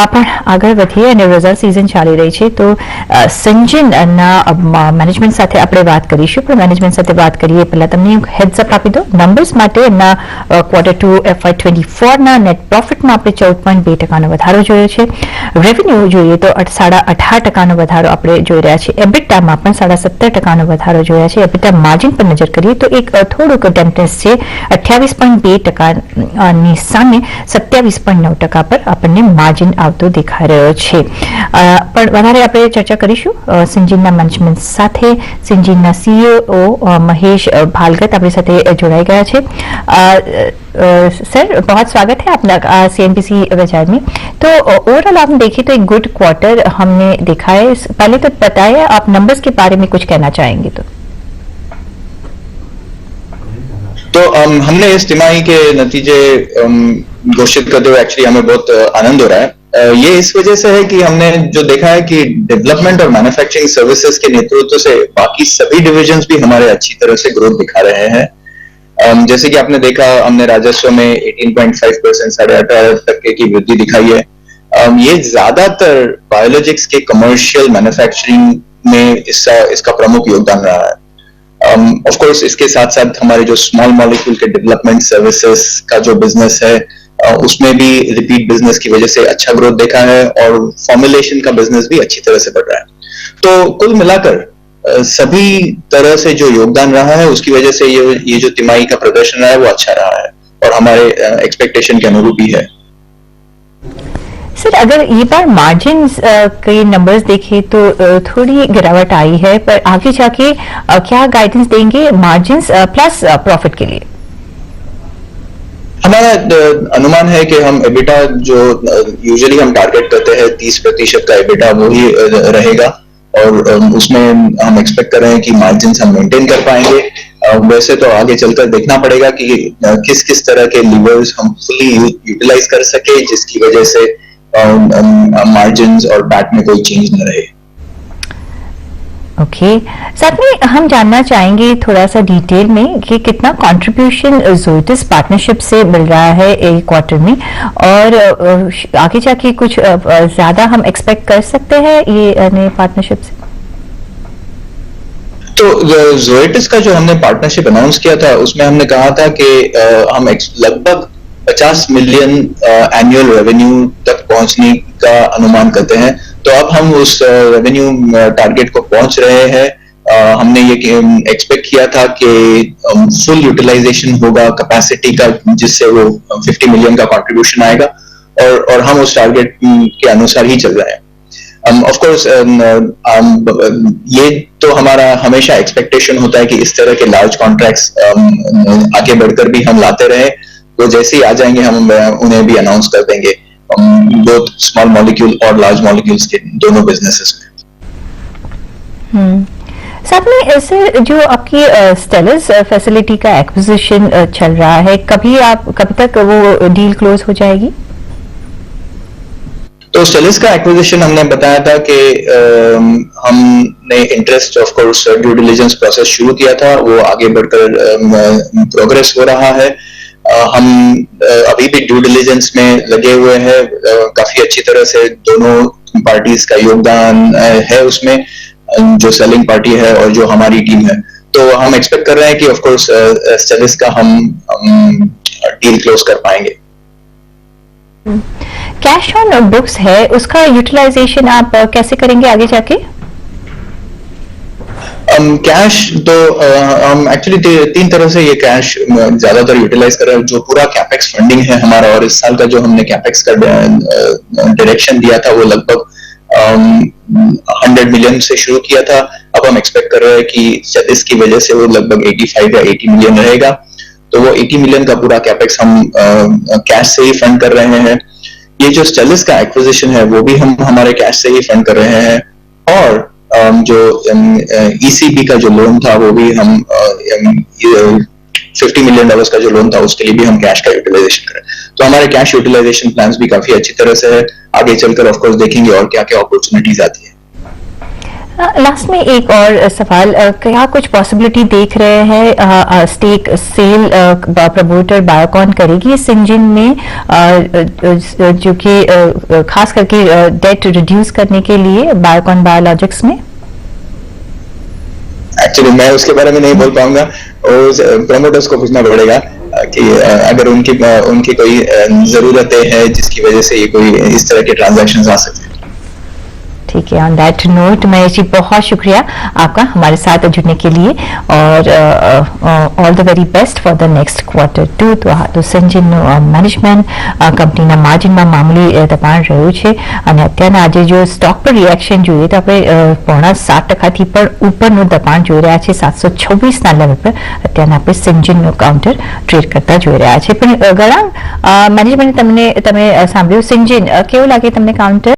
પણ આગળ વધીએ અને રિઝલ્ટ સિઝન ચાલી રહી છે તો સંજનના મેનેજમેન્ટ સાથે આપણે વાત કરીશું પણ મેનેજમેન્ટ સાથે વાત કરીએ પહેલા તમને હેડ્સ અપ આપી દો નંબર્સ માટે એમના Q2 FY24ના નેટ પ્રોફિટમાં આપણે 14.2% વધારો જોયો છે રેવન્યુ જોઈએ તો 18% વધારો આપણે જોઈ રહ્યા છીએ એબિટામાં પણ 17% વધારો જોયા છે એબિટા માર્જિન પર નજર કરીએ તો એક થોડુંક ટેમ્પનેસ છે 28.2% ની સામે 27.9% પર આપણને માર્જિન આવતો દેખાઈ રહ્યો છે પણ વધારે આપણે ચર્ચા કરીશું સિંજીનના મેનેજમેન્ટ સાથે સિંજીનના CEO महेश भालगत अपने साथ जुड़ाई गया है सर बहुत स्वागत है आपका CNBC बाजार में तो ओवरऑल आपने देखिए तो एक गुड क्वार्टर हमने देखा है पहले तो बताइए आप नंबर्स के बारे में कुछ कहना चाहेंगे तो हमने इस तिमाही के नतीजे घोषित करते हुए एक्चुअली हमें बहुत आनंद हो रहा है ये इस वजह से है कि हमने जो देखा है कि डेवलपमेंट और मैन्युफैक्चरिंग सर्विसेज के नेतृत्व से बाकी सभी डिविजन्स भी हमारे अच्छी तरह से ग्रोथ दिखा रहे हैं जैसे कि आपने देखा हमने राजस्व में 18.5% 18% की वृद्धि दिखाई है ये ज्यादातर बायोलॉजिक्स के कमर्शियल मैन्युफैक्चरिंग में इसका प्रमुख योगदान रहा है ऑफ कोर्स इसके साथ साथ हमारे जो स्मॉल मॉलिक्यूल के डेवलपमेंट सर्विसेज का जो बिजनेस है उसमें भी रिपीट बिजनेस की वजह से अच्छा ग्रोथ देखा है और फॉर्मुलेशन का बिजनेस भी अच्छी तरह से बढ़ रहा है तो कुल मिलाकर सभी तरह से जो योगदान रहा है उसकी वजह से ये जो तिमाही का प्रदर्शन रहा है वो अच्छा रहा है और हमारे एक्सपेक्टेशन के अनुरूप ही है सर अगर ये बार मार्जिन के नंबर्स देखें तो थोड़ी गिरावट आई है पर आगे जाके क्या गाइडेंस देंगे मार्जिन प्लस प्रॉफिट के लिए हमारा अनुमान है कि हम एबिटा जो यूजुअली हम टारगेट करते हैं 30% का एबिटा वो ही रहेगा और उसमें हम एक्सपेक्ट कर रहे हैं कि मार्जिन हम मेंटेन कर पाएंगे वैसे तो आगे चलकर देखना पड़ेगा कि किस किस तरह के लीवर्स हम फुली यूटिलाइज कर सके जिसकी वजह से मार्जिन और पैट में कोई चेंज न रहे ओके साथ में हम जानना चाहेंगे थोड़ा सा डिटेल में कि कितना कंट्रीब्यूशन जोइटिस पार्टनरशिप से मिल रहा है एक क्वार्टर में और आगे जाके कुछ ज्यादा हम एक्सपेक्ट कर सकते हैं ये नए पार्टनरशिप से तो जोइटिस का जो हमने पार्टनरशिप अनाउंस किया था उसमें हमने कहा था कि हम लगभग 50 मिलियन एनुअल रेवेन्यू तक पहुंचने का अनुमान करते हैं तो अब हम उस रेवेन्यू टारगेट को पहुंच रहे हैं हमने ये एक्सपेक्ट किया था कि फुल यूटिलाइजेशन होगा कैपेसिटी का जिससे वो 50 मिलियन का कंट्रीब्यूशन आएगा और हम उस टारगेट के अनुसार ही चल रहे हैं ऑफ कोर्स ये तो हमारा हमेशा एक्सपेक्टेशन होता है कि इस तरह के लार्ज कॉन्ट्रैक्ट्स आगे बढ़कर भी हम लाते रहे तो जैसे ही आ जाएंगे हम उन्हें भी अनाउंस कर देंगे बोथ स्मॉल मॉलिक्यूल और लार्ज मॉलिक्यूल्स के दोनों बिजनेसेस में साथ में ऐसे जो आपकी स्टेलस फैसिलिटी का एक्विजिशन चल रहा है कभी तक वो डील क्लोज हो जाएगी तो स्टेलिस का एक्विजिशन हमने बताया था कि हमने interest of course due diligence process शुरू किया था वो आगे बढ़कर प्रोग्रेस हो रहा है हम अभी भी ड्यू डिलिजेंस में लगे हुए हैं काफी अच्छी तरह से दोनों पार्टीज का योगदान है उसमें जो सेलिंग पार्टी है और जो हमारी टीम है तो हम एक्सपेक्ट कर रहे हैं कि ऑफ कोर्स स्टेलिस का हम डील क्लोज कर पाएंगे कैश ऑन बुक्स है उसका यूटिलाइजेशन आप कैसे करेंगे आगे जाके कैश तो हम एक्चुअली 3 तरह से ये कैश ज्यादातर यूटिलाइज कर रहे हैं जो पूरा कैपेक्स फंडिंग है हमारा और इस साल का जो हमने कैपेक्स का डायरेक्शन दिया था वो लगभग 100 मिलियन से शुरू किया था अब हम एक्सपेक्ट कर रहे हैं कि इसकी वजह से वो लगभग 85 या 80 मिलियन रहेगा तो वो 80 मिलियन का पूरा कैपेक्स हम कैश से ही फंड कर रहे हैं ये जो स्टेलिस का एक्विजिशन है वो भी हम हमारे कैश से ही फंड कर रहे हैं और जो ECB का जो लोन था वो भी हम $50 मिलियन का जो लोन था उसके लिए भी हम कैश का यूटिलाइजेशन करें तो हमारे कैश यूटिलाइजेशन प्लान्स भी काफी अच्छी तरह से है आगे चलकर ऑफ कोर्स देखेंगे और क्या क्या अपॉर्चुनिटीज आती है लास्ट में एक और सवाल, क्या कुछ पॉसिबिलिटी देख रहे हैं स्टेक सेल प्रमोटर बायोकॉन करेगी सिंजिन में, जो कि खास करके डेट रिड्यूस करने के लिए बायोकॉन बायोलॉजिक्स में? एक्चुअली मैं उसके बारे में नहीं बोल पाऊंगा, और प्रमोटर्स को पूछना पड़ेगा कि अगर उनकी कोई जरूरतें हैं जिसकी वजह से ये कोई इस तरह के ट्रांजैक्शंस आ सकते हैं। ठीक है, on that note Mahesh ji, बहुत शुक्रिया आपका हमारे साथ जुड़ने के लिए, और all the very best for the next quarter too. તો સંજીવનું મેનેજમેન્ટ કંપનીના માર્જિનમાં મામૂલી દબાણ રહ્યું છે, અને અત્યારના આજે જો સ્ટોક પર રિએક્શન જોઈએ તો આપણે 0.7% પણ ઉપરનું દબાણ જોઈ રહ્યા છે. 726ના લેવલ પર અત્યારના આપણે સંજીવનું કાઉન્ટર ટ્રેડ કરતા જોઈ રહ્યા છે. પણ ગળાંગ મેનેજમેન્ટ તમે સાંભળ્યું, સંજીવ કેવું લાગે તમને કાઉન્ટર?